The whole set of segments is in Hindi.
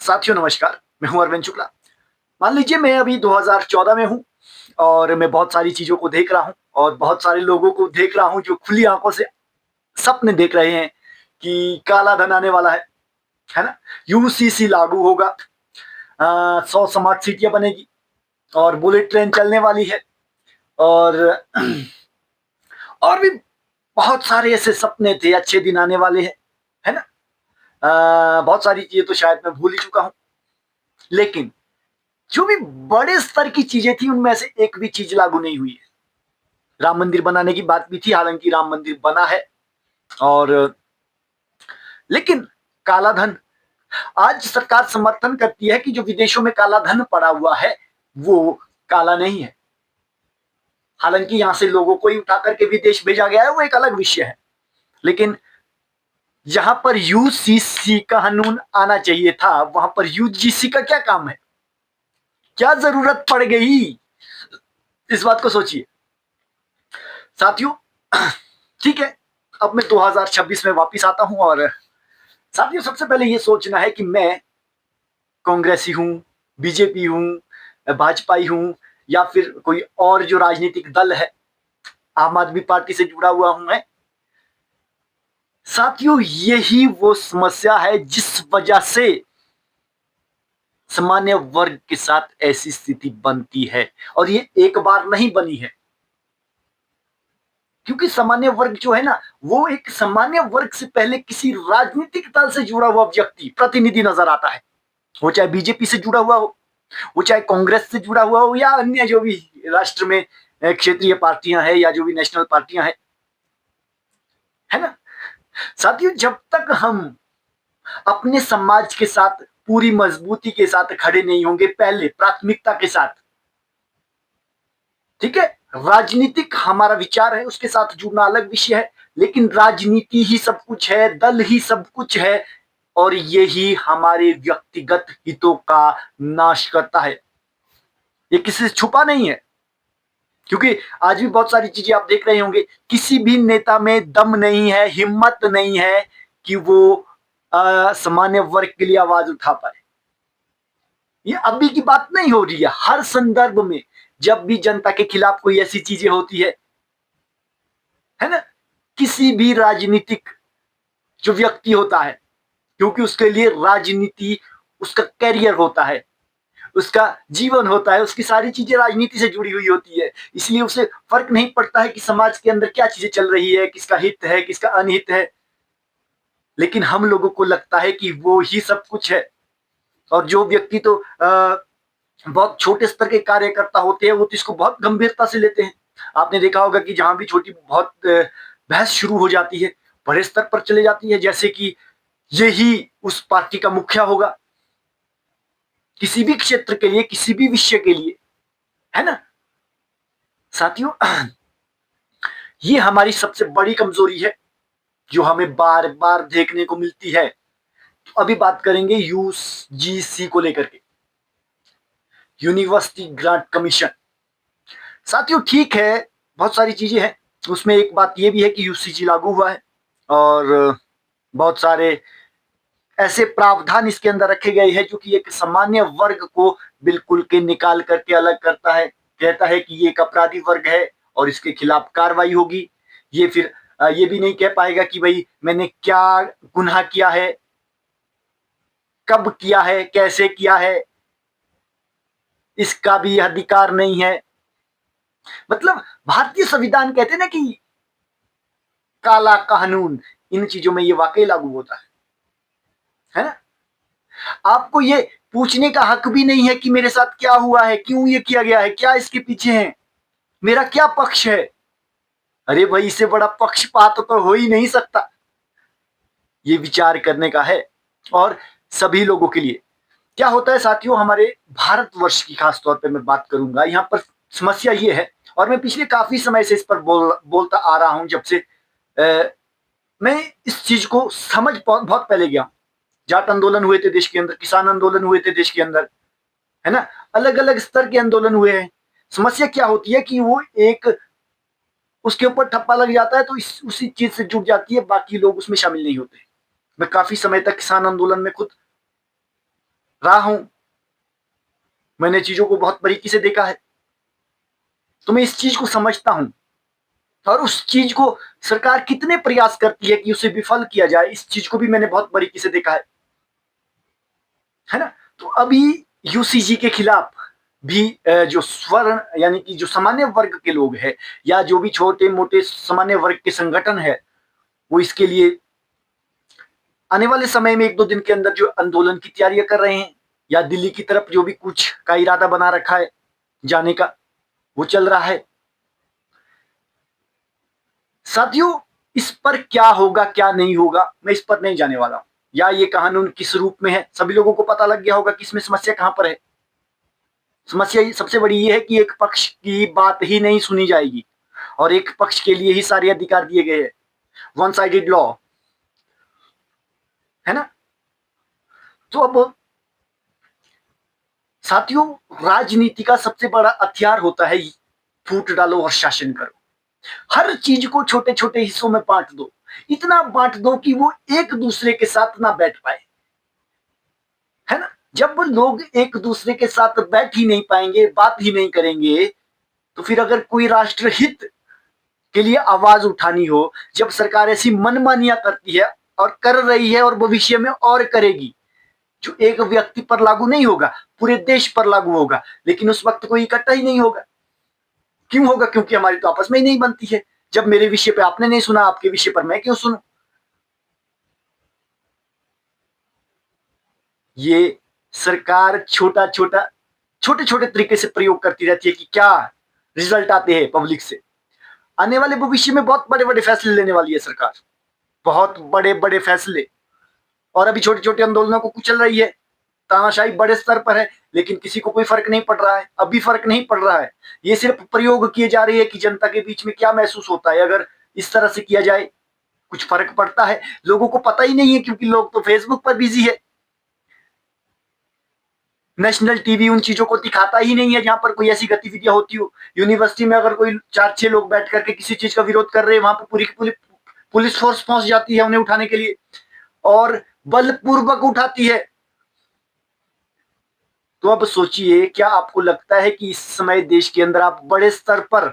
साथियों नमस्कार, मैं हूं अरविंद शुक्ला। मान लीजिए मैं अभी 2014 में हूं और मैं बहुत सारी चीजों को देख रहा हूं और बहुत सारे लोगों को देख रहा हूं जो खुली आंखों से सपने देख रहे हैं कि काला धन आने वाला है ना। यूसीसी लागू होगा, 100 स्मार्ट सिटियां बनेगी और बुलेट ट्रेन चलने वाली है और और भी बहुत सारे ऐसे सपने थे, अच्छे दिन आने वाले हैं, है ना। बहुत सारी चीजें तो शायद मैं भूल ही चुका हूं, लेकिन जो भी बड़े स्तर की चीजें थी उनमें से एक भी चीज लागू नहीं हुई है। राम मंदिर बनाने की बात भी थी, हालांकि राम मंदिर बना है और लेकिन काला धन, आज सरकार समर्थन करती है कि जो विदेशों में काला धन पड़ा हुआ है वो काला नहीं है। हालांकि यहां से लोगों को ही उठा करके विदेश भेजा गया है, वो एक अलग विषय है। लेकिन जहां पर यूसीसी कानून आना चाहिए था वहां पर यूजीसी का क्या काम है, क्या जरूरत पड़ गई, इस बात को सोचिए साथियों। ठीक है, अब मैं 2026 में वापिस आता हूं और साथियों सबसे पहले यह सोचना है कि मैं कांग्रेसी हूं, बीजेपी हूं, भाजपाई हूं या फिर कोई और जो राजनीतिक दल है, आम आदमी पार्टी से जुड़ा हुआ हूं मैं। साथियों यही वो समस्या है जिस वजह से सामान्य वर्ग के साथ ऐसी स्थिति बनती है और ये एक बार नहीं बनी है। क्योंकि सामान्य वर्ग जो है ना, वो एक सामान्य वर्ग से पहले किसी राजनीतिक दल से जुड़ा हुआ व्यक्ति, प्रतिनिधि नजर आता है। वो चाहे बीजेपी से जुड़ा हुआ हो, वो चाहे कांग्रेस से जुड़ा हुआ हो या अन्य जो भी राष्ट्र में क्षेत्रीय पार्टियां हैं या जो भी नेशनल पार्टियां हैं, है ना। साथियों जब तक हम अपने समाज के साथ पूरी मजबूती के साथ खड़े नहीं होंगे, पहले प्राथमिकता के साथ, ठीक है, राजनीतिक हमारा विचार है, उसके साथ जुड़ना अलग विषय है, लेकिन राजनीति ही सब कुछ है, दल ही सब कुछ है और यही हमारे व्यक्तिगत हितों का नाश करता है। ये किसी से छुपा नहीं है, क्योंकि आज भी बहुत सारी चीजें आप देख रहे होंगे, किसी भी नेता में दम नहीं है, हिम्मत नहीं है कि वो सामान्य वर्ग के लिए आवाज उठा पाए। ये अभी की बात नहीं हो रही है, हर संदर्भ में जब भी जनता के खिलाफ कोई ऐसी चीजें होती है ना, किसी भी राजनीतिक जो व्यक्ति होता है, क्योंकि उसके लिए राजनीति उसका कैरियर होता है, उसका जीवन होता है, उसकी सारी चीजें राजनीति से जुड़ी हुई होती है, इसलिए उसे फर्क नहीं पड़ता है कि समाज के अंदर क्या चीजें चल रही है, किसका हित है, किसका अनहित है। लेकिन हम लोगों को लगता है कि वो ही सब कुछ है और जो व्यक्ति तो बहुत छोटे स्तर के कार्यकर्ता होते हैं वो तो इसको बहुत गंभीरता से लेते हैं। आपने देखा होगा कि जहां भी छोटी बहुत बहस शुरू हो जाती है, बड़े स्तर पर चले जाती है, जैसे कि यही उस पार्टी का मुखिया होगा, किसी भी क्षेत्र के लिए, किसी भी विषय के लिए, है ना। साथियों ये हमारी सबसे बड़ी कमजोरी है जो हमें बार बार देखने को मिलती है। तो अभी बात करेंगे यूजीसी को लेकर के, यूनिवर्सिटी ग्रांट कमीशन। साथियों ठीक है, बहुत सारी चीजें हैं, उसमें एक बात यह भी है कि यूसीजी लागू हुआ है और बहुत सारे ऐसे प्रावधान इसके अंदर रखे गए हैं जो कि एक सामान्य वर्ग को बिल्कुल के निकाल करके अलग करता है, कहता है कि ये एक अपराधी वर्ग है और इसके खिलाफ कार्रवाई होगी। ये फिर ये भी नहीं कह पाएगा कि भाई मैंने क्या गुनाह किया है, कब किया है, कैसे किया है, इसका भी अधिकार नहीं है। मतलब भारतीय संविधान कहते हैं ना कि काला कानून, इन चीजों में ये वाकई लागू होता है ना। आपको ये पूछने का हक भी नहीं है कि मेरे साथ क्या हुआ है, क्यों ये किया गया है, क्या इसके पीछे है, मेरा क्या पक्ष है। अरे भाई इससे बड़ा पक्षपात तो हो ही नहीं सकता। ये विचार करने का है और सभी लोगों के लिए। क्या होता है साथियों, हमारे भारतवर्ष की खास तौर पे मैं बात करूंगा, यहाँ पर समस्या ये है, और मैं पिछले काफी समय से इस पर बोलता आ रहा हूं, जब से मैं इस चीज को समझ बहुत पहले गया। जाट आंदोलन हुए थे देश के अंदर, किसान आंदोलन हुए थे देश के अंदर, है ना, अलग अलग स्तर के आंदोलन हुए हैं। समस्या क्या होती है कि वो एक उसके ऊपर ठप्पा लग जाता है तो उसी चीज से जुड़ जाती है, बाकी लोग उसमें शामिल नहीं होते। मैं काफी समय तक किसान आंदोलन में खुद रहा हूं, मैंने चीजों को बहुत बारीकी से देखा है, तो मैं इस चीज को समझता हूं। और उस चीज को सरकार कितने प्रयास करती है कि उसे विफल किया जाए, इस चीज को भी मैंने बहुत बारीकी से देखा है ना। तो अभी यूसीजी के खिलाफ भी जो स्वर्ण यानी कि जो सामान्य वर्ग के लोग हैं या जो भी छोटे मोटे सामान्य वर्ग के संगठन है, वो इसके लिए आने वाले समय में 1-2 दिन के अंदर जो आंदोलन की तैयारियां कर रहे हैं, या दिल्ली की तरफ जो भी कुछ का इरादा बना रखा है जाने का, वो चल रहा है। साथियों, इस पर क्या होगा क्या नहीं होगा मैं इस पर नहीं जाने वाला हूं, या ये कानून किस रूप में है, सभी लोगों को पता लग गया होगा कि इसमें समस्या कहां पर है। समस्या सबसे बड़ी ये है कि एक पक्ष की बात ही नहीं सुनी जाएगी और एक पक्ष के लिए ही सारे अधिकार दिए गए हैं, वन साइडेड लॉ, है ना। तो अब साथियों, राजनीति का सबसे बड़ा हथियार होता है फूट डालो और शासन करो। हर चीज को छोटे छोटे हिस्सों में बांट दो, इतना बांट दो कि वो एक दूसरे के साथ ना बैठ पाए, है ना। जब लोग एक दूसरे के साथ बैठ ही नहीं पाएंगे, बात ही नहीं करेंगे, तो फिर अगर कोई राष्ट्र हित के लिए आवाज उठानी हो, जब सरकार ऐसी मनमानियां करती है और कर रही है और भविष्य में और करेगी, जो एक व्यक्ति पर लागू नहीं होगा, पूरे देश पर लागू होगा, लेकिन उस वक्त कोई इकट्ठा ही नहीं होगा। क्यों होगा? क्योंकि हमारी तो आपस में ही नहीं बनती है। जब मेरे विषय पे आपने नहीं सुना, आपके विषय पर मैं क्यों सुनूं? ये सरकार छोटे छोटे तरीके से प्रयोग करती रहती है कि क्या रिजल्ट आते हैं पब्लिक से। आने वाले भविष्य में बहुत बड़े बड़े फैसले लेने वाली है सरकार, बहुत बड़े बड़े फैसले। और अभी छोटे छोटे आंदोलनों को कुचल रही है, तानाशाही बड़े स्तर पर है, लेकिन किसी को कोई फर्क नहीं पड़ रहा है, अभी फर्क नहीं पड़ रहा है। ये सिर्फ प्रयोग किए जा रही है कि जनता के बीच में क्या महसूस होता है अगर इस तरह से किया जाए, कुछ फर्क पड़ता है। लोगों को पता ही नहीं है, क्योंकि लोग तो फेसबुक पर बिजी है। नेशनल टीवी उन चीजों को दिखाता ही नहीं है जहां पर कोई ऐसी गतिविधियां होती हो। यूनिवर्सिटी में अगर कोई 4-6 लोग बैठ करके किसी चीज का विरोध कर रहे हैं, वहां पर पूरी पुलिस फोर्स पहुंच जाती है उन्हें उठाने के लिए, और बलपूर्वक उठाती है। तो अब सोचिए, क्या आपको लगता है कि इस समय देश के अंदर आप बड़े स्तर पर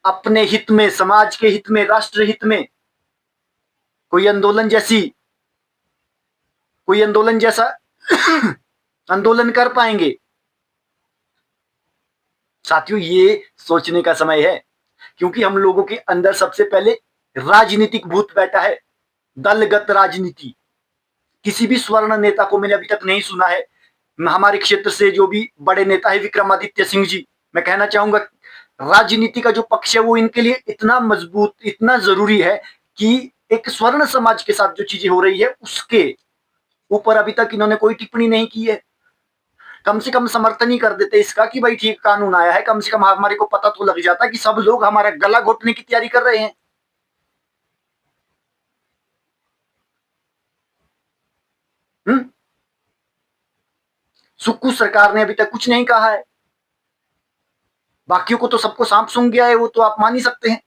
अपने हित में, समाज के हित में, राष्ट्र हित में कोई आंदोलन जैसा आंदोलन कर पाएंगे? साथियों, ये सोचने का समय है, क्योंकि हम लोगों के अंदर सबसे पहले राजनीतिक भूत बैठा है, दलगत राजनीति। किसी भी स्वर्ण नेता को मैंने अभी तक नहीं सुना है। हमारे क्षेत्र से जो भी बड़े नेता है विक्रमादित्य सिंह जी, मैं कहना चाहूंगा राजनीति का जो पक्ष है वो इनके लिए इतना मजबूत, इतना जरूरी है कि एक स्वर्ण समाज के साथ जो चीजें हो रही है उसके ऊपर अभी तक इन्होंने कोई टिप्पणी नहीं की है। कम से कम समर्थन ही कर देते इसका कि भाई ठीक कानून आया है, कम से कम हमारे को पता तो लग जाता कि सब लोग हमारा गला घोटने की तैयारी कर रहे हैं। सुक्कू सरकार ने अभी तक कुछ नहीं कहा है, बाकियों को तो सबको सांप सूंघ गया है, वो तो आप मान ही सकते हैं।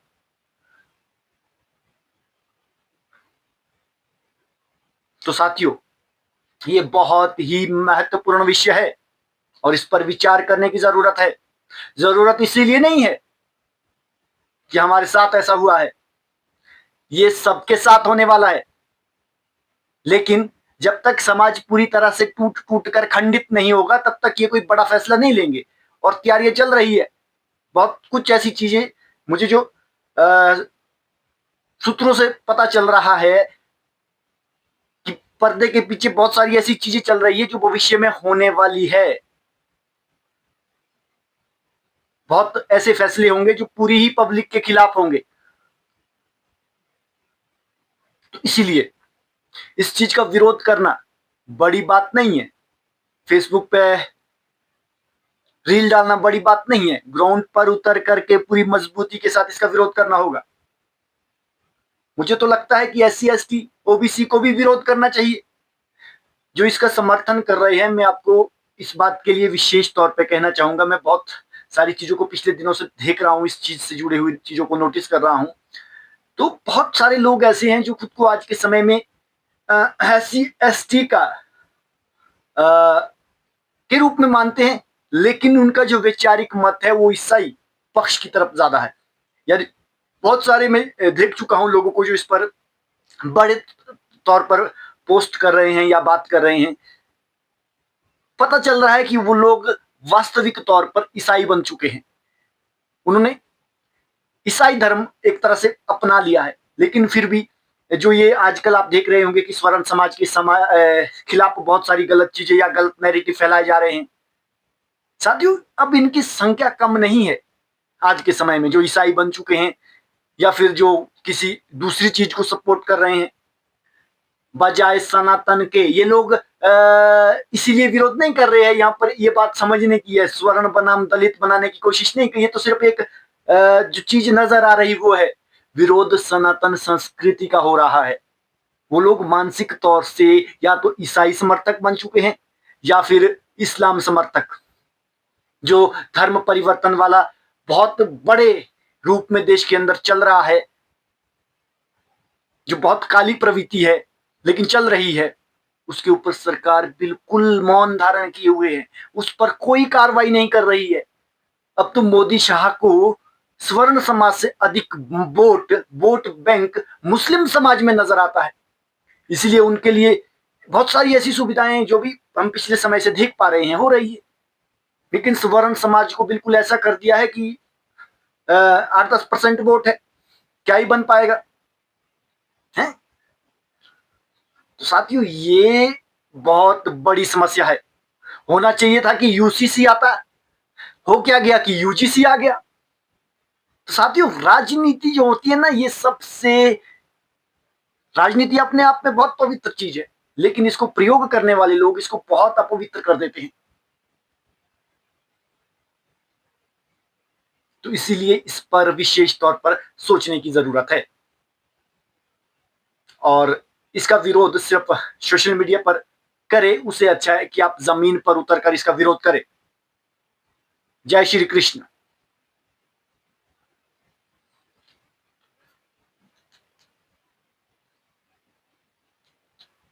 तो साथियों, ये बहुत ही महत्वपूर्ण विषय है और इस पर विचार करने की जरूरत है। जरूरत इसीलिए नहीं है कि हमारे साथ ऐसा हुआ है, ये सबके साथ होने वाला है, लेकिन जब तक समाज पूरी तरह से टूट टूट कर खंडित नहीं होगा तब तक ये कोई बड़ा फैसला नहीं लेंगे। और तैयारियां चल रही है, बहुत कुछ ऐसी चीजें मुझे जो सूत्रों से पता चल रहा है कि पर्दे के पीछे बहुत सारी ऐसी चीजें चल रही है जो भविष्य में होने वाली है। बहुत ऐसे फैसले होंगे जो पूरी ही पब्लिक के खिलाफ होंगे। तो इसीलिए इस चीज का विरोध करना बड़ी बात नहीं है, फेसबुक पे रील डालना बड़ी बात नहीं है, ग्राउंड पर उतर करके पूरी मजबूती के साथ इसका विरोध करना होगा। मुझे तो लगता है कि SC ST OBC को भी विरोध करना चाहिए जो इसका समर्थन कर रहे हैं। मैं आपको इस बात के लिए विशेष तौर पे कहना चाहूंगा, मैं बहुत सारी चीजों को पिछले दिनों से देख रहा हूं, इस चीज से जुड़े हुई चीजों को नोटिस कर रहा हूं। तो बहुत सारे लोग ऐसे हैं जो खुद को आज के समय में SC ST का के रूप में मानते हैं, लेकिन उनका जो वैचारिक मत है वो ईसाई पक्ष की तरफ ज्यादा है। यानी बहुत सारे मैं देख चुका हूं लोगों को जो इस पर बड़े तौर पर पोस्ट कर रहे हैं या बात कर रहे हैं। पता चल रहा है कि वो लोग वास्तविक तौर पर ईसाई बन चुके हैं। उन्होंने ईसाई धर्म एक तरह से अपना लिया है, लेकिन फिर भी जो ये आजकल आप देख रहे होंगे कि स्वर्ण समाज के खिलाफ बहुत सारी गलत चीजें या गलत नैरेटिव फैलाए जा रहे हैं। साथियों, अब इनकी संख्या कम नहीं है आज के समय में जो ईसाई बन चुके हैं या फिर जो किसी दूसरी चीज को सपोर्ट कर रहे हैं बजाय सनातन के। ये लोग इसीलिए विरोध नहीं कर रहे हैं, यहाँ पर ये बात समझने की है, स्वर्ण बनाम दलित बनाने की कोशिश नहीं की है। तो सिर्फ एक जो चीज नजर आ रही वो है विरोध सनातन संस्कृति का हो रहा है। वो लोग मानसिक तौर से या तो ईसाई समर्थक बन चुके हैं या फिर इस्लाम समर्थक, जो धर्म परिवर्तन वाला बहुत बड़े रूप में देश के अंदर चल रहा है, जो बहुत काली प्रवृत्ति है लेकिन चल रही है। उसके ऊपर सरकार बिल्कुल मौन धारण किए हुए है, उस पर कोई कार्रवाई नहीं कर रही है। अब तो मोदी शाह को स्वर्ण समाज से अधिक वोट बैंक मुस्लिम समाज में नजर आता है। इसीलिए उनके लिए बहुत सारी ऐसी सुविधाएं जो भी हम पिछले समय से देख पा रहे हैं हो रही है, लेकिन स्वर्ण समाज को बिल्कुल ऐसा कर दिया है कि 8-10% वोट है, क्या ही बन पाएगा है। तो साथियों, ये बहुत बड़ी समस्या है। होना चाहिए था कि यूसीसी आता, हो क्या गया कि यूजीसी आ गया। तो साथियों, राजनीति जो होती है ना, ये सबसे राजनीति अपने आप में बहुत पवित्र चीज है, लेकिन इसको प्रयोग करने वाले लोग इसको बहुत अपवित्र कर देते हैं। तो इसीलिए इस पर विशेष तौर पर सोचने की जरूरत है और इसका विरोध सिर्फ सोशल मीडिया पर करे उससे अच्छा है कि आप जमीन पर उतरकर इसका विरोध करें। जय श्री कृष्ण।